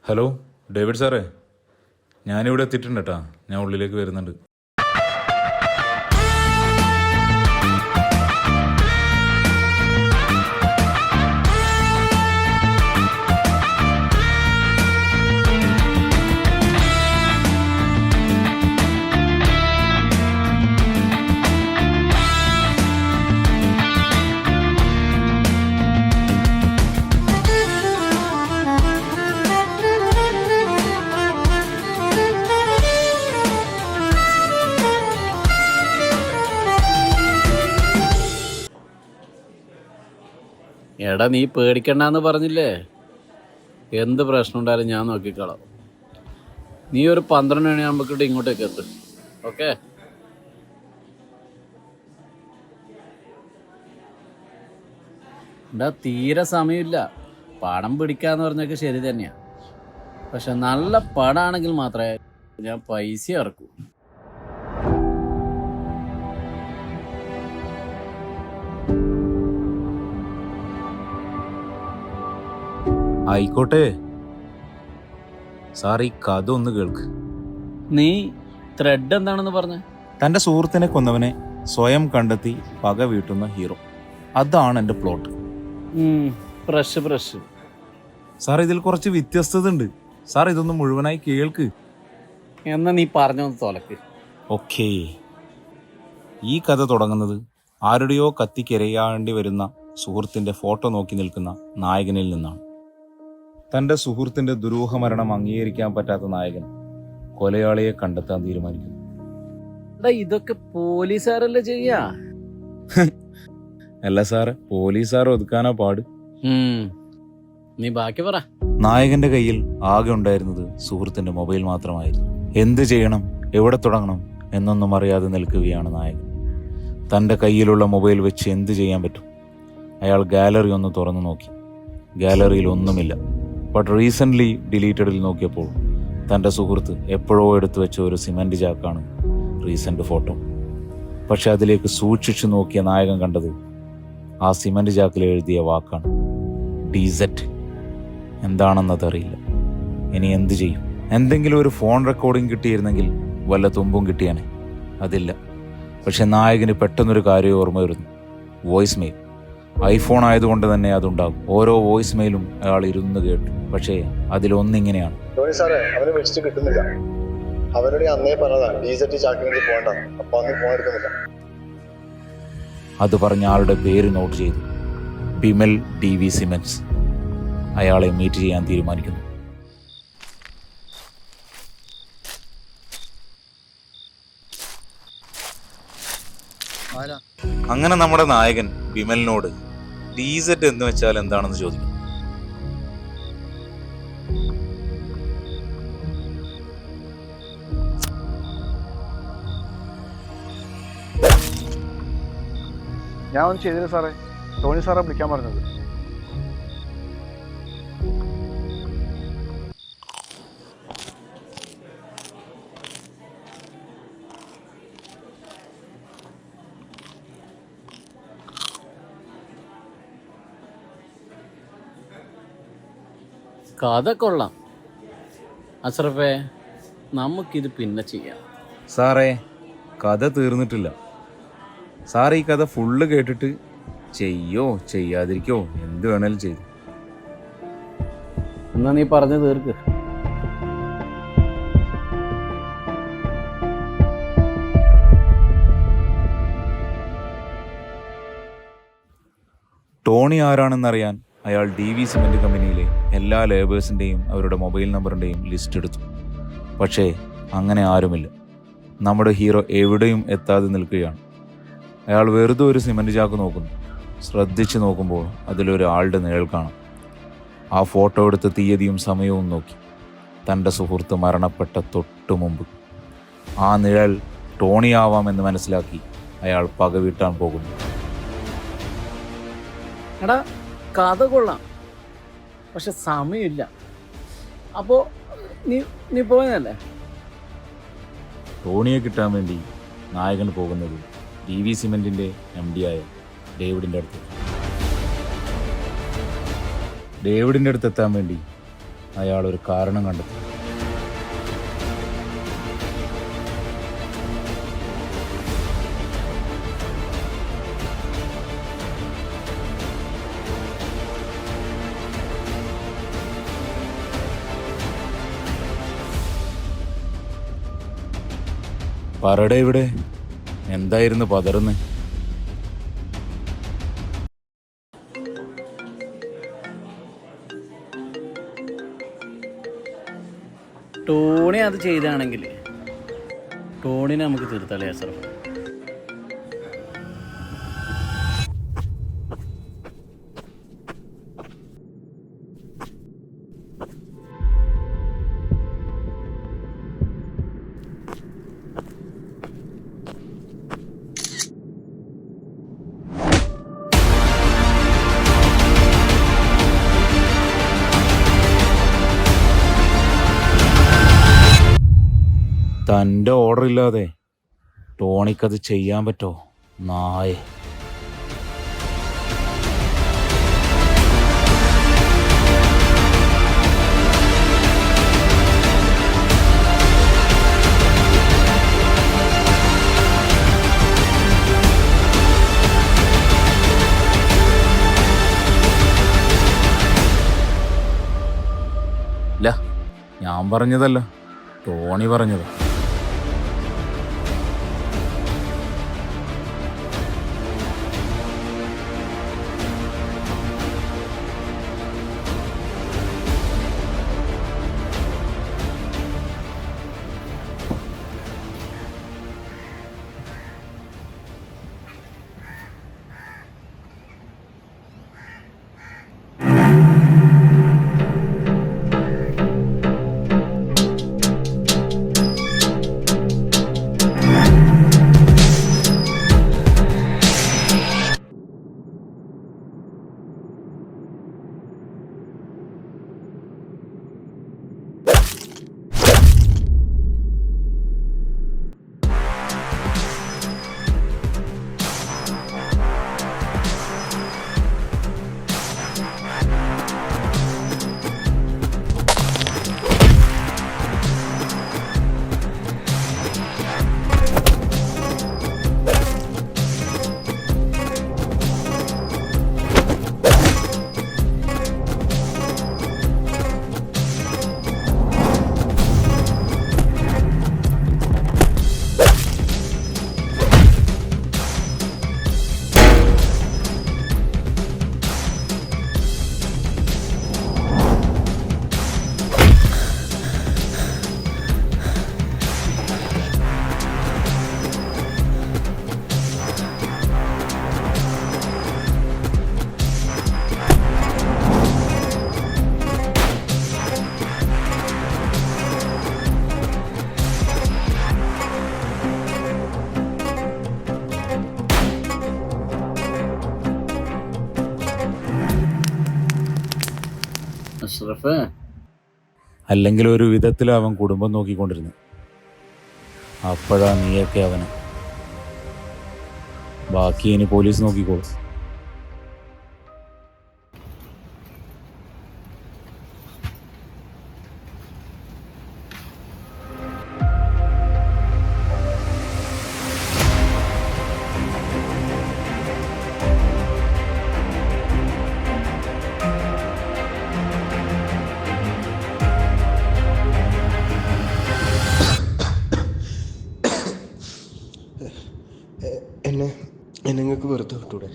Hello David സാറേ, ഞാനിവിടെ എത്തിയിട്ടുണ്ട് കേട്ടാ. ഞാൻ ഉള്ളിലേക്ക് വരുന്നുണ്ട്. എടാ, നീ പേടിക്കണ്ടെന്ന് പറഞ്ഞില്ലേ? എന്ത് പ്രശ്നം ഉണ്ടായാലും ഞാൻ നോക്കിക്കോളാം. നീ ഒരു 12 മണിയാകുമ്പോഴേക്കും ഇങ്ങോട്ടേക്ക് എത്തും. ഓക്കെ? എടാ, തീരെ സമയമില്ല. പടം പിടിക്കാന്ന് പറഞ്ഞൊക്കെ ശരി തന്നെയാ. പക്ഷെ നല്ല പടമാണെങ്കിൽ മാത്രമേ ഞാൻ പൈസ ഇറക്കൂ. ആയിക്കോട്ടെ സാർ, ഈ കഥ ഒന്ന് കേൾക്ക്. നീ ത്രെഡ് എന്താണെന്ന് പറഞ്ഞ? തൻ്റെ സുഹൃത്തിനെ കൊന്നവനെ സ്വയം കണ്ടെത്തി പക വീട്ടുന്ന ഹീറോ. അതാണ് എൻ്റെ പ്ലോട്ട്. ഫ്രഷ്. സാർ, ഇതിൽ കുറച്ച് വ്യത്യസ്തത ഉണ്ട്. സാർ, ഇതൊന്ന് മുഴുവനായി കേൾക്ക്. എന്നാ നീ പറഞ്ഞൊന്ന് തോലക്ക്. ഓക്കേ. ഈ കഥ തുടങ്ങുന്നത് ആരുടെയോ കത്തിക്കിരയാണ്ടി വരുന്ന സുഹൃത്തിൻ്റെ ഫോട്ടോ നോക്കി നിൽക്കുന്ന നായകനിൽ നിന്നാണ്. തൻ്റെ സുഹൃത്തിൻ്റെ ദുരൂഹമരണം അംഗീകരിക്കാൻ പറ്റാത്ത നായകൻ കൊലയാളിയെ കണ്ടെത്താൻ തീരുമാനിക്കുന്നു. ഇതൊക്കെ പോലീസുകാരല്ലേ ചെയ്യാ? അല്ല സാറ്, പോലീസുകാർ ഒതുക്കാനാ പാട്. നീ ബാക്കി പറ. നായകന്റെ കയ്യിൽ ആകെ ഉണ്ടായിരുന്നത് സുഹൃത്തിന്റെ മൊബൈൽ മാത്രമായിരുന്നു. എന്ത് ചെയ്യണം, എവിടെ തുടങ്ങണം എന്നൊന്നും അറിയാതെ നിൽക്കുകയാണ് നായകൻ. തൻ്റെ കയ്യിലുള്ള മൊബൈൽ വെച്ച് എന്ത് ചെയ്യാൻ പറ്റും? അയാൾ ഗാലറി ഒന്ന് തുറന്നു നോക്കി. ഗാലറിയിൽ ഒന്നുമില്ല. ബട്ട് റീസെൻ്റ്ലി ഡിലീറ്റഡിൽ നോക്കിയപ്പോൾ തൻ്റെ സുഹൃത്ത് എപ്പോഴോ എടുത്തു വെച്ച ഒരു സിമൻറ്റ് ജാക്കാണ് റീസെൻ്റ് ഫോട്ടോ. പക്ഷെ അതിലേക്ക് സൂക്ഷിച്ചു നോക്കിയ നായകൻ കണ്ടത് ആ സിമൻറ്റ് ജാക്കിൽ എഴുതിയ വാക്കാണ് DZ. എന്താണെന്നതറിയില്ല. ഇനി എന്തു ചെയ്യും? എന്തെങ്കിലും ഒരു ഫോൺ റെക്കോർഡിംഗ് കിട്ടിയിരുന്നെങ്കിൽ വല്ല തുമ്പും കിട്ടിയാനെ. അതില്ല. പക്ഷെ നായകന് പെട്ടെന്നൊരു കാര്യം ഓർമ്മ വരുന്നു. Voice mail. ഐഫോൺ ആയതുകൊണ്ട് തന്നെ അതുണ്ടാകും. ഓരോ വോയിസ് മെയിലും അയാൾ ഇരുന്ന് കേട്ടു. പക്ഷേ അതിലൊന്നിങ്ങനെയാണ്: അവനെ വിളിച്ചിട്ട് കിട്ടുന്നില്ല. അവരുടെ അന്നേ പറഞ്ഞതാണ് DZ ചാക്കിലേക്ക് പോകണ്ട. അപ്പൊ അന്ന് ഫോൺ എടുക്കുന്നില്ല. അത് പറഞ്ഞ ആളുടെ പേര് നോട്ട് ചെയ്തു. Bimal DV cements. അയാളെ മീറ്റ് ചെയ്യാൻ തീരുമാനിക്കുന്നു. അങ്ങനെ നമ്മുടെ നായകൻ ബിമലിനോട് DZ എന്ന് വെച്ചാൽ എന്താണെന്ന് ചോദിക്കും. ഞാൻ ഒന്നും ചെയ്തില്ല സാറേ. ടോണി സാറെ വിളിക്കാൻ പറഞ്ഞത്. കഥ കൊള്ളാം അഷ്റഫേ. നമുക്കിത് പിന്നെ ചെയ്യാം. സാറേ, കഥ തീർന്നിട്ടില്ല. സാർ ഈ കഥ ഫുള്ള് കേട്ടിട്ട് ചെയ്യോ ചെയ്യാതിരിക്കോ എന്ത് വേണേലും ചെയ്തു. എന്നാ നീ പറഞ്ഞു തീർക്ക്. ടോണി ആരാണെന്നറിയാൻ അയാൾ DV സിമൻറ്റ് കമ്പനിയിലെ എല്ലാ ലേബേഴ്സിൻ്റെയും അവരുടെ മൊബൈൽ നമ്പറിൻ്റെയും ലിസ്റ്റ് എടുത്തു. പക്ഷേ അങ്ങനെ ആരുമില്ല. നമ്മുടെ ഹീറോ എവിടെയും എത്താതെ നിൽക്കുകയാണ്. അയാൾ വെറുതെ ഒരു സിമൻറ്റ് ചാക്ക് നോക്കുന്നു. ശ്രദ്ധിച്ച് നോക്കുമ്പോൾ അതിലൊരാളുടെ നിഴൽ കാണാം. ആ ഫോട്ടോ എടുത്ത തീയതിയും സമയവും നോക്കി. തൻ്റെ സുഹൃത്ത് മരണപ്പെട്ട തൊട്ടു മുമ്പ്. ആ നിഴൽ ടോണിയാവാമെന്ന് മനസ്സിലാക്കി അയാൾ പക വീട്ടാൻ പോകുന്നു. എടാ, കഥ കൊള്ളാം, പക്ഷെ സമയമില്ല. അപ്പോ നീ പോയതല്ലേ? ടോണിയെ കിട്ടാൻ വേണ്ടി നായകൻ പോകുന്നത് DV സിമൻറ്റിൻ്റെ MD ആയ ഡേവിഡിൻ്റെ അടുത്ത്. ഡേവിഡിൻ്റെ അടുത്ത് എത്താൻ വേണ്ടി അയാൾ ഒരു കാരണം കണ്ടെത്തി. പറടെ ഇവിടെ എന്തായിരുന്നു പതറുന്നേ? ടോണി അത് ചെയ്താണെങ്കിൽ ടോണിനെ നമുക്ക് തീർത്താലേ അസറഫ്. തൻ്റെ ഓർഡർ ഇല്ലാതെ ടോണിക്കത് ചെയ്യാൻ പറ്റോ? നായ. ഇല്ല, ഞാൻ പറഞ്ഞതല്ല, ടോണി പറഞ്ഞത്. അഷ്റഫ്, അല്ലെങ്കിൽ ഒരു വിധത്തിൽ അവൻ കുടുംബം നോക്കിക്കൊണ്ടിരുന്നു. അപ്പോഴാ നീയൊക്കെ അവന്. ബാക്കി ഇനി പോലീസ് നോക്കിക്കോളും. എന്നെ നിങ്ങൾക്ക് വെറുതെ വിട്ടൂടെ?